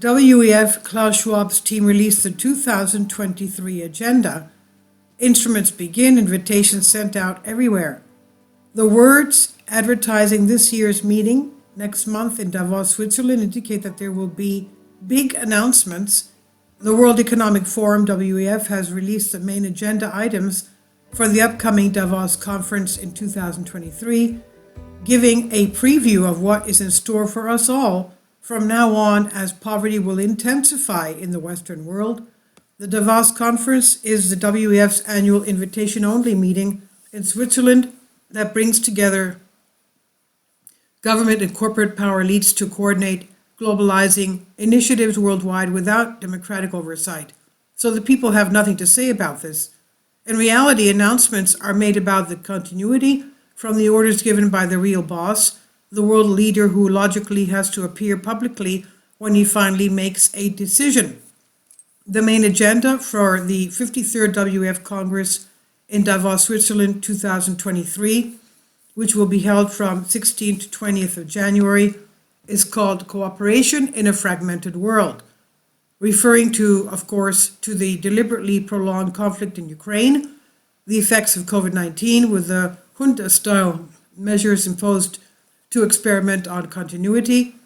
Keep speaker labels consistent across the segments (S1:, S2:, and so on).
S1: WEF Klaus Schwab's team released the 2023 agenda. Instruments begin, invitations sent out everywhere. The words advertising this year's meeting next month in Davos, Switzerland indicate that there will be big announcements. The World Economic Forum, WEF, has released the main agenda items for the upcoming Davos conference in 2023, giving a preview of what is in store for us all from now on as poverty will intensify in the Western world. The Davos conference is the WEF's annual invitation-only meeting in Switzerland that brings together government and corporate power elites to coordinate globalizing initiatives worldwide without democratic oversight. So the people have nothing to say about this. In reality, announcements are made about the continuity from the orders given by the real boss, the world leader who logically has to appear publicly when he finally makes a decision. The main agenda for the 53rd WEF Congress in Davos, Switzerland 2023, which will be held from 16th to 20th of January, is called Cooperation in a Fragmented World, referring to, of course, to the deliberately prolonged conflict in Ukraine, the effects of COVID-19 with the junta-style measures imposed to experiment on continuity,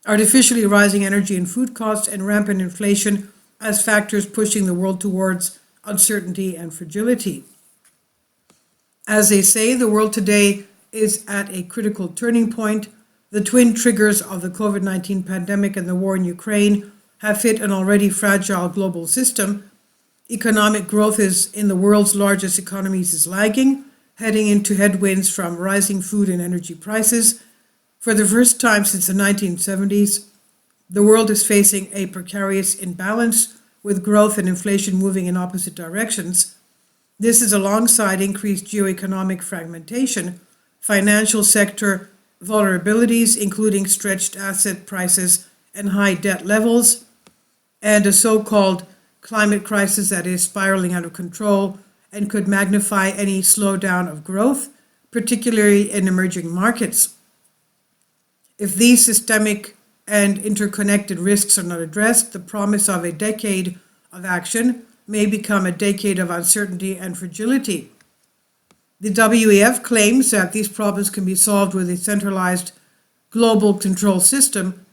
S1: artificially rising energy and food costs, and rampant inflation as factors pushing the world towards uncertainty and fragility. As they say, the world today is at a critical turning point. The twin triggers of the COVID-19 pandemic and the war in Ukraine have hit an already fragile global system. Economic growth in the world's largest economies is lagging, heading into headwinds from rising food and energy prices. For the first time since the 1970s, the world is facing a precarious imbalance with growth and inflation moving in opposite directions. This is alongside increased geoeconomic fragmentation, financial sector vulnerabilities, including stretched asset prices and high debt levels, and a so-called climate crisis that is spiraling out of control and could magnify any slowdown of growth, particularly in emerging markets. If these systemic and interconnected risks are not addressed, the promise of a decade of action may become a decade of uncertainty and fragility. The WEF claims that these problems can be solved with a centralized global control system,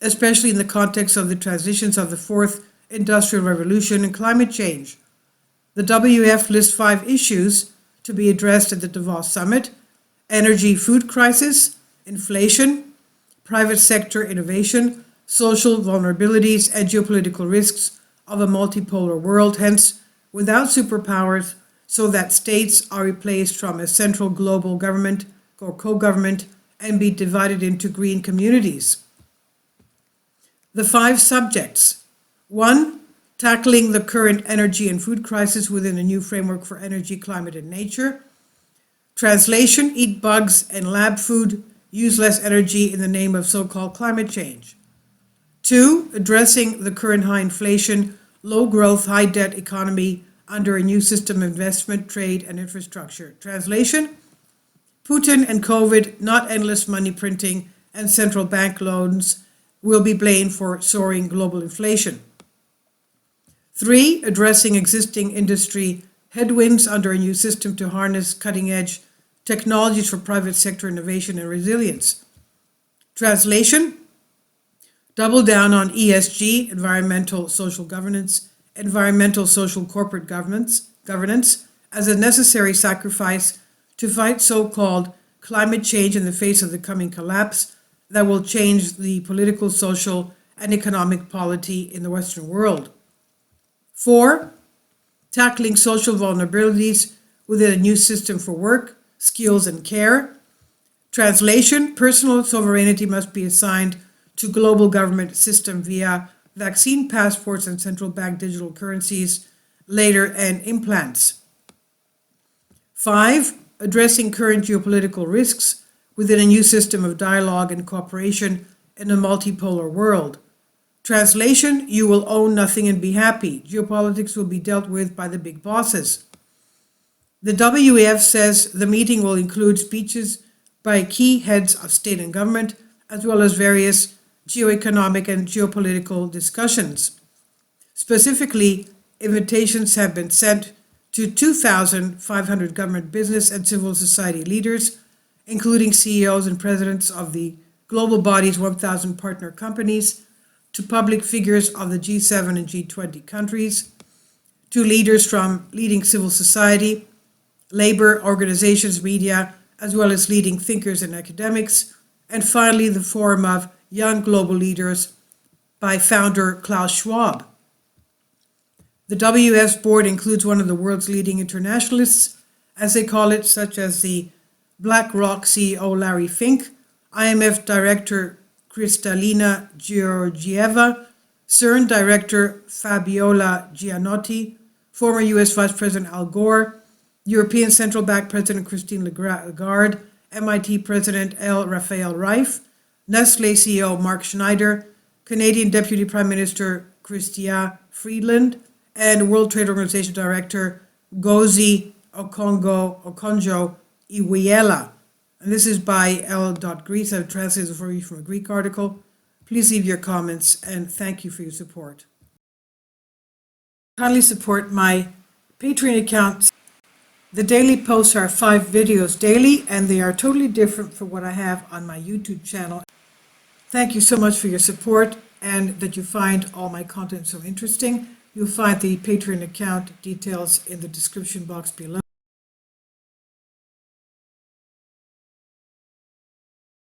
S1: especially in the context of the transitions of the fourth industrial revolution and climate change. The WEF lists 5 issues to be addressed at the Davos summit: energy food crisis, inflation, private sector innovation, social vulnerabilities, and geopolitical risks of a multipolar world, hence without superpowers, so that states are replaced from a central global government or co-government and be divided into green communities. The 5 subjects: 1. Tackling the current energy and food crisis within a new framework for energy, climate, and nature. Translation: eat bugs and lab food, use less energy in the name of so-called climate change. 2. Addressing the current high inflation, low growth, high debt economy under a new system of investment, trade, and infrastructure. Translation: Putin and COVID, not endless money printing and central bank loans, will be blamed for soaring global inflation. 3. Addressing existing industry headwinds under a new system to harness cutting-edge technologies for private sector innovation and resilience. Translation: double down on ESG, environmental social governance, environmental social corporate governance as a necessary sacrifice to fight so-called climate change in the face of the coming collapse that will change the political, social, and economic polity in the Western world. 4. Tackling social vulnerabilities within a new system for work, skills, and care. Translation: personal sovereignty must be assigned to global government system via vaccine passports and central bank digital currencies, later, and implants. 5. Addressing current geopolitical risks within a new system of dialogue and cooperation in a multipolar world. Translation: you will own nothing and be happy. Geopolitics will be dealt with by the big bosses. The WEF says the meeting will include speeches by key heads of state and government, as well as various geoeconomic and geopolitical discussions. Specifically, invitations have been sent to 2,500 government, business, and civil society leaders, including CEOs and presidents of the global body's 1,000 partner companies, to public figures of the G7 and G20 countries, to leaders from leading civil society, labor organizations, media, as well as leading thinkers and academics, and finally the Forum of Young Global Leaders by founder Klaus Schwab. The WS board includes one of the world's leading internationalists, as they call it, such as the BlackRock CEO Larry Fink, IMF Director Kristalina Georgieva, CERN Director Fabiola Gianotti, former US Vice President Al Gore, European Central Bank President Christine Lagarde, MIT President L. Raphael Reif, Nestle CEO Mark Schneider, Canadian Deputy Prime Minister Chrystia Freeland, and World Trade Organization Director Ngozi Okonjo-Iweala. And this is by L.Greece. I've translated for you from a Greek article. Please leave your comments, and thank you for your support. Kindly support my Patreon account. The daily posts are 5 videos daily, and they are totally different from what I have on my YouTube channel. Thank you so much for your support, and that you find all my content so interesting. You'll find the Patreon account details in the description box below.